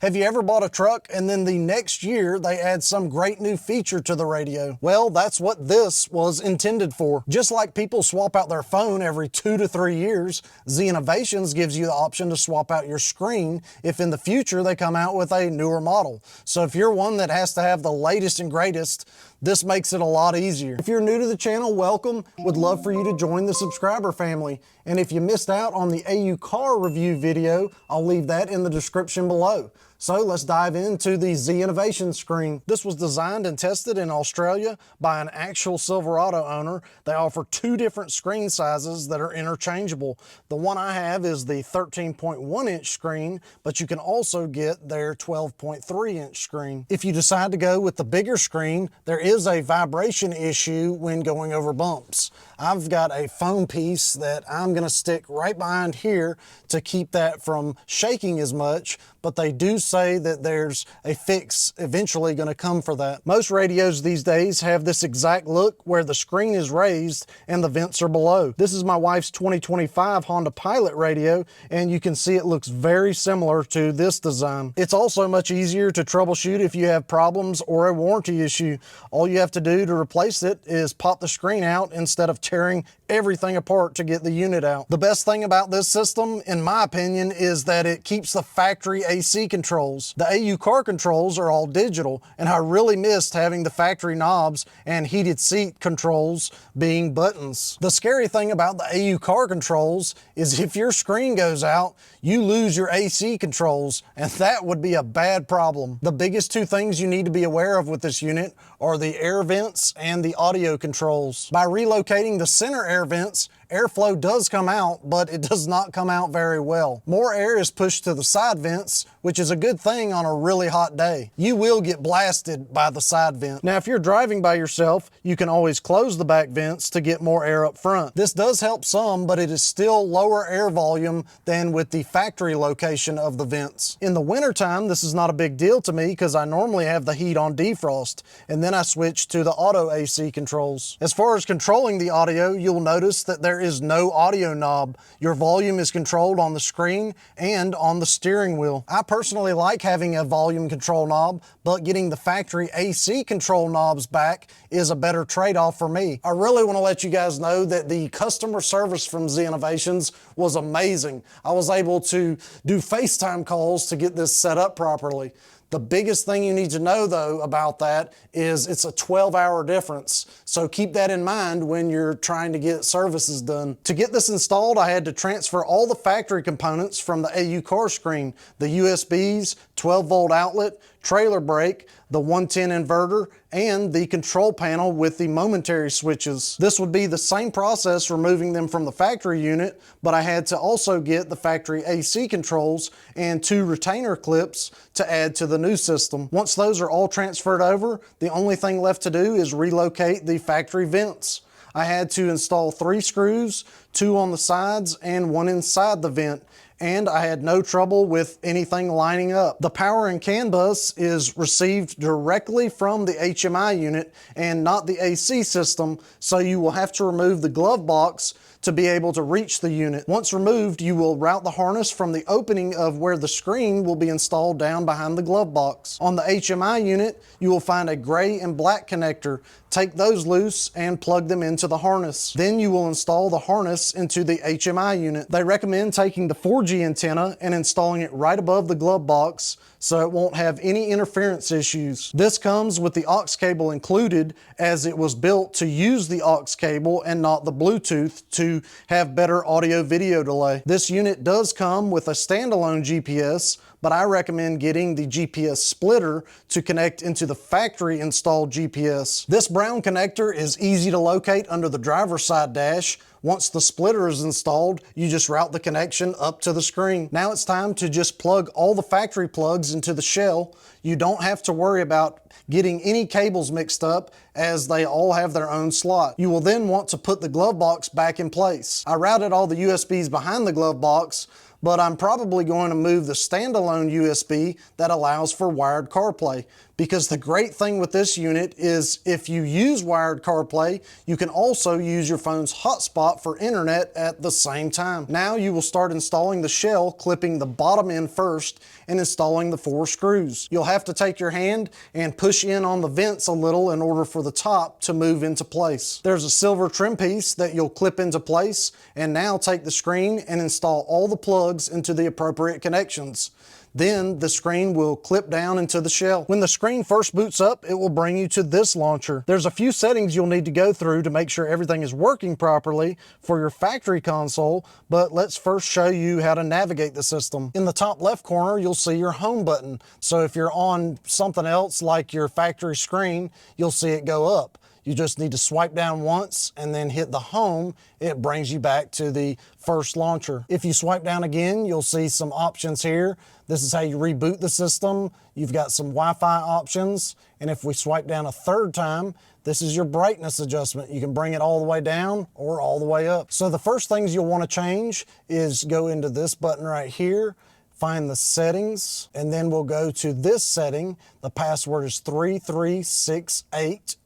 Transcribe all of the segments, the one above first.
Have you ever bought a truck and then the next year they add some great new feature to the radio? Well, that's what this was intended for. Just like people swap out their phone every 2 to 3 years, ZInnovations gives you the option to swap out your screen if in the future they come out with a newer model. So if you're one that has to have the latest and greatest, this makes it a lot easier. If you're new to the channel, welcome. Would love for you to join the subscriber family. And if you missed out on the AUCAR review video, I'll leave that in the description below. So let's dive into the ZInnovations screen. This was designed and tested in Australia by an actual Silverado owner. They offer 2 different screen sizes that are interchangeable. The one I have is the 13.1 inch screen, but you can also get their 12.3 inch screen. If you decide to go with the bigger screen, there is a vibration issue when going over bumps. I've got a foam piece that I'm gonna stick right behind here to keep that from shaking as much, but they do say that there's a fix eventually going to come for that. Most radios these days have this exact look where the screen is raised and the vents are below. This is my wife's 2025 Honda Pilot radio, and you can see it looks very similar to this design. It's also much easier to troubleshoot if you have problems or a warranty issue. All you have to do to replace it is pop the screen out instead of tearing everything apart to get the unit out. The best thing about this system, in my opinion, is that it keeps the factory AC controls. The AUCAR controls are all digital, and I really missed having the factory knobs and heated seat controls being buttons. The scary thing about the AUCAR controls is if your screen goes out, you lose your AC controls, and that would be a bad problem. The biggest 2 things you need to be aware of with this unit are the air vents and the audio controls. By relocating the center air vents, airflow does come out, but it does not come out very well. More air is pushed to the side vents, which is a good thing on a really hot day. You will get blasted by the side vent. Now, if you're driving by yourself, you can always close the back vents to get more air up front. This does help some, but it is still lower air volume than with the factory location of the vents. In the wintertime, this is not a big deal to me because I normally have the heat on defrost, and then I switch to the auto AC controls. As far as controlling the audio, you'll notice that there is no audio knob. Your volume is controlled on the screen and on the steering wheel. I personally like having a volume control knob, but getting the factory AC control knobs back is a better trade-off for me. I really want to let you guys know that the customer service from ZInnovations was amazing. I was able to do FaceTime calls to get this set up properly. The biggest thing you need to know, though, about that is it's a 12-hour difference. So keep that in mind when you're trying to get services done. To get this installed, I had to transfer all the factory components from the AUCAR screen, the USBs, 12-volt outlet, trailer brake, the 110 inverter, and the control panel with the momentary switches. This would be the same process removing them from the factory unit, but I had to also get the factory AC controls and 2 retainer clips to add to the new system. Once those are all transferred over, the only thing left to do is relocate the factory vents. I had to install 3 screws, 2 on the sides and 1 inside the vent, and I had no trouble with anything lining up. The power and CAN bus is received directly from the HMI unit and not the AC system, so you will have to remove the glove box to be able to reach the unit. Once removed, you will route the harness from the opening of where the screen will be installed down behind the glove box. On the HMI unit, you will find a gray and black connector. Take those loose and plug them into the harness. Then you will install the harness into the HMI unit. They recommend taking the 4G antenna and installing it right above the glove box so it won't have any interference issues. This comes with the aux cable included, as it was built to use the aux cable and not the Bluetooth to have better audio video delay. This unit does come with a standalone GPS, but I recommend getting the GPS splitter to connect into the factory installed GPS. This brown connector is easy to locate under the driver's side dash. Once the splitter is installed, you just route the connection up to the screen. Now it's time to just plug all the factory plugs into the shell. You don't have to worry about getting any cables mixed up, as they all have their own slot. You will then want to put the glove box back in place. I routed all the USBs behind the glove box, but I'm probably going to move the standalone USB that allows for wired CarPlay, because the great thing with this unit is if you use wired CarPlay, you can also use your phone's hotspot for internet at the same time. Now you will start installing the shell, clipping the bottom end first and installing the 4 screws. You'll have to take your hand and push in on the vents a little in order for the top to move into place. There's a silver trim piece that you'll clip into place, and now take the screen and install all the plugs into the appropriate connections. Then the screen will clip down into the shell. When the screen first boots up, it will bring you to this launcher. There's a few settings you'll need to go through to make sure everything is working properly for your factory console, but let's first show you how to navigate the system. In the top left corner, you'll see your home button. So if you're on something else like your factory screen, you'll see it go up. You just need to swipe down once and then hit the home. It brings you back to the first launcher. If you swipe down again, you'll see some options here. This is how you reboot the system. You've got some Wi-Fi options. And if we swipe down a third time, this is your brightness adjustment. You can bring it all the way down or all the way up. So the first things you'll want to change is go into this button right here, find the settings, and then we'll go to this setting. The password is 3368.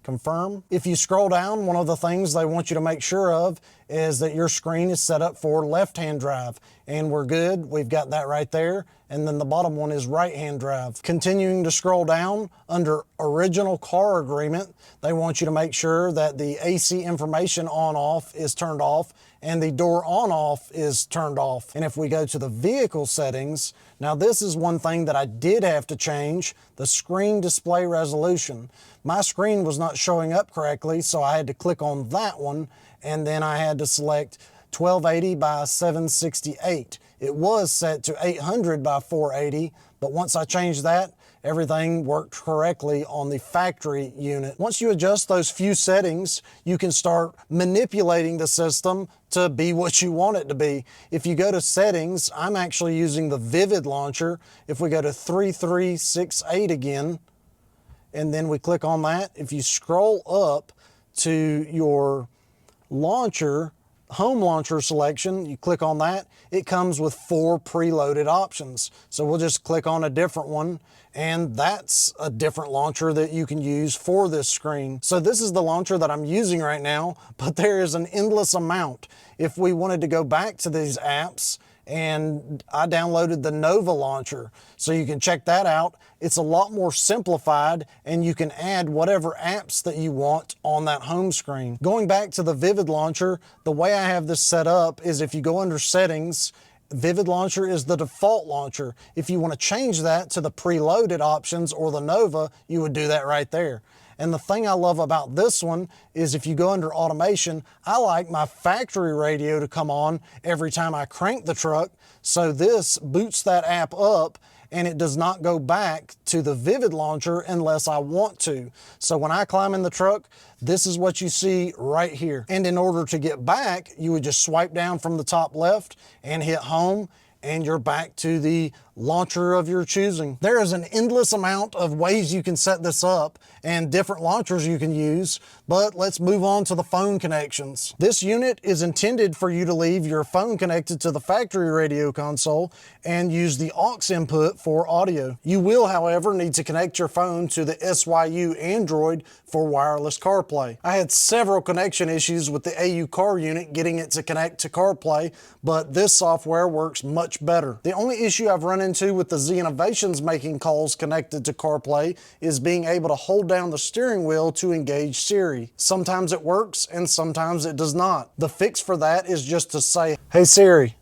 Confirm. If you scroll down, one of the things they want you to make sure of is that your screen is set up for left-hand drive, and we're good. We've got that right there. And then the bottom one is right-hand drive. Continuing to scroll down, under original car agreement, they want you to make sure that the AC information on-off is turned off and the door on-off is turned off. And if we go to the vehicle settings, now this is one thing that I did have to change, the screen display resolution. My screen was not showing up correctly, so I had to click on that one, and then I had to select 1280 by 768. It was set to 800 by 480, but once I changed that, everything worked correctly on the factory unit. Once you adjust those few settings, you can start manipulating the system to be what you want it to be. If you go to settings, I'm actually using the Vivid launcher. If we go to 3368 again, and then we click on that, if you scroll up to your launcher, home launcher selection, you click on that, it comes with 4 preloaded options. So we'll just click on a different one, and that's a different launcher that you can use for this screen. So this is the launcher that I'm using right now, but there is an endless amount. If we wanted to go back to these apps, and I downloaded the Nova launcher, so you can check that out. It's a lot more simplified, and you can add whatever apps that you want on that home screen. Going back to the Vivid launcher, the way I have this set up is if you go under settings, Vivid launcher is the default launcher. If you want to change that to the preloaded options or the Nova, you would do that right there. And the thing I love about this one is if you go under automation, I like my factory radio to come on every time I crank the truck. So this boots that app up, and it does not go back to the Vivid launcher unless I want to. So when I climb in the truck, this is what you see right here. And in order to get back, you would just swipe down from the top left and hit home, and you're back to the launcher of your choosing. There is an endless amount of ways you can set this up and different launchers you can use, but let's move on to the phone connections. This unit is intended for you to leave your phone connected to the factory radio console and use the aux input for audio. You will, however, need to connect your phone to the SYU Android for wireless CarPlay. I had several connection issues with the AUCAR unit getting it to connect to CarPlay, but this software works much better. The only issue I've run into with the ZInnovations making calls connected to CarPlay is being able to hold down the steering wheel to engage Siri. Sometimes it works and sometimes it does not. The fix for that is just to say, "Hey Siri,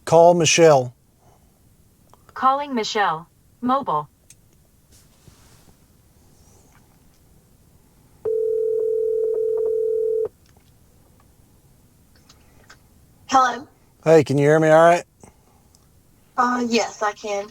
call Michelle." Calling Michelle. Mobile. Hello. Hey, can you hear me all right? Yes, I can.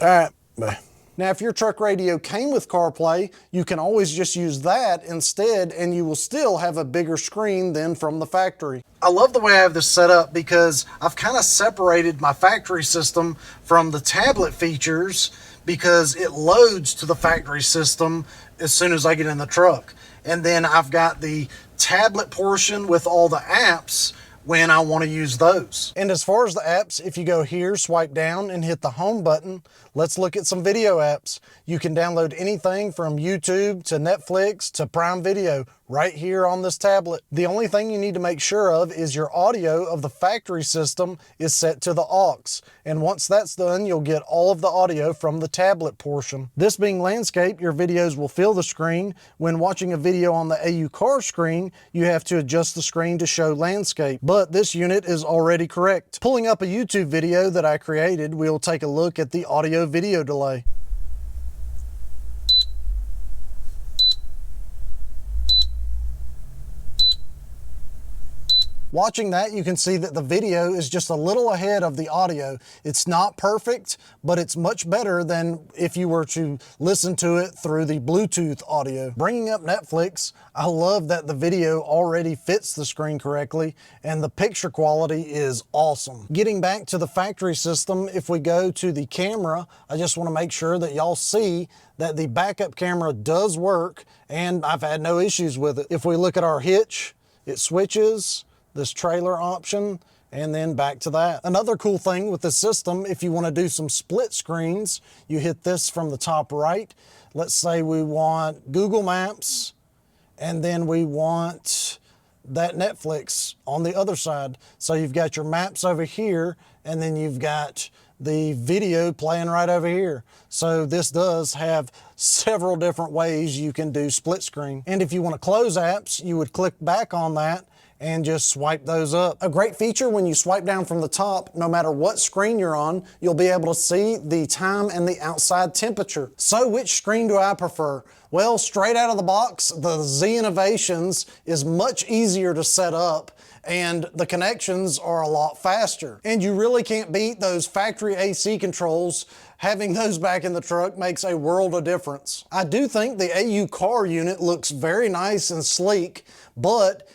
All right, bye. Now, if your truck radio came with CarPlay, you can always just use that instead, and you will still have a bigger screen than from the factory. I love the way I have this set up because I've kind of separated my factory system from the tablet features because it loads to the factory system as soon as I get in the truck. And then I've got the tablet portion with all the apps when I want to use those. And as far as the apps, if you go here, swipe down and hit the home button, let's look at some video apps. You can download anything from YouTube to Netflix to Prime Video right here on this tablet. The only thing you need to make sure of is your audio of the factory system is set to the aux. And once that's done, you'll get all of the audio from the tablet portion. This being landscape, your videos will fill the screen. When watching a video on the AUCAR screen, you have to adjust the screen to show landscape. But this unit is already correct. Pulling up a YouTube video that I created, we'll take a look at the audio video delay. Watching that, you can see that the video is just a little ahead of the audio. It's not perfect, but it's much better than if you were to listen to it through the Bluetooth audio. Bringing up Netflix, I love that the video already fits the screen correctly and the picture quality is awesome. Getting back to the factory system, if we go to the camera, I just want to make sure that y'all see that the backup camera does work and I've had no issues with it. If we look at our hitch, it switches, this trailer option, and then back to that. Another cool thing with this system, if you want to do some split screens, you hit this from the top right. Let's say we want Google Maps, and then we want that Netflix on the other side. So you've got your maps over here, and then you've got the video playing right over here. So this does have several different ways you can do split screen. And if you want to close apps, you would click back on that and just swipe those up. A great feature when you swipe down from the top, no matter what screen you're on, you'll be able to see the time and the outside temperature. So which screen do I prefer? Well, straight out of the box, the ZInnovations is much easier to set up and the connections are a lot faster. And you really can't beat those factory AC controls. Having those back in the truck makes a world of difference. I do think the AUCAR unit looks very nice and sleek, but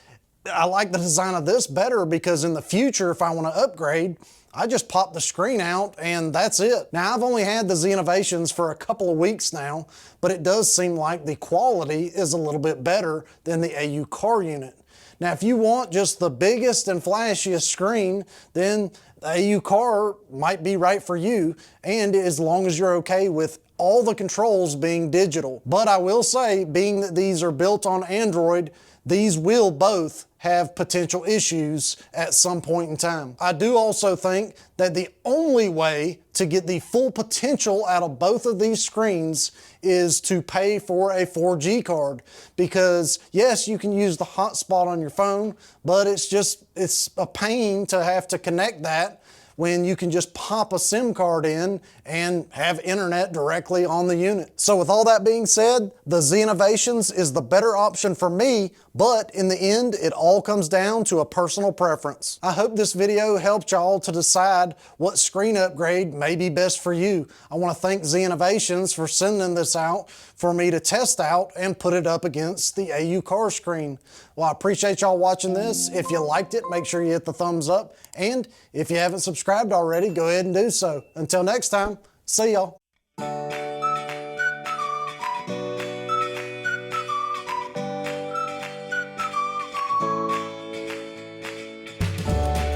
I like the design of this better because in the future, if I want to upgrade, I just pop the screen out and that's it. Now, I've only had the ZInnovations for a couple of weeks now, but it does seem like the quality is a little bit better than the AUCAR unit. Now, if you want just the biggest and flashiest screen, then the AUCAR might be right for you, and as long as you're okay with all the controls being digital. But I will say, being that these are built on Android, these will both have potential issues at some point in time. I do also think that the only way to get the full potential out of both of these screens is to pay for a 4G card, because yes, you can use the hotspot on your phone, but it's a pain to have to connect that when you can just pop a SIM card in and have internet directly on the unit. So with all that being said, the ZInnovations is the better option for me, but in the end, it all comes down to a personal preference. I hope this video helped y'all to decide what screen upgrade may be best for you. I want to thank ZInnovations for sending this out for me to test out and put it up against the AUCAR screen. Well, I appreciate y'all watching this. If you liked it, make sure you hit the thumbs up. And if you haven't subscribed already, go ahead and do so. Until next time, see y'all.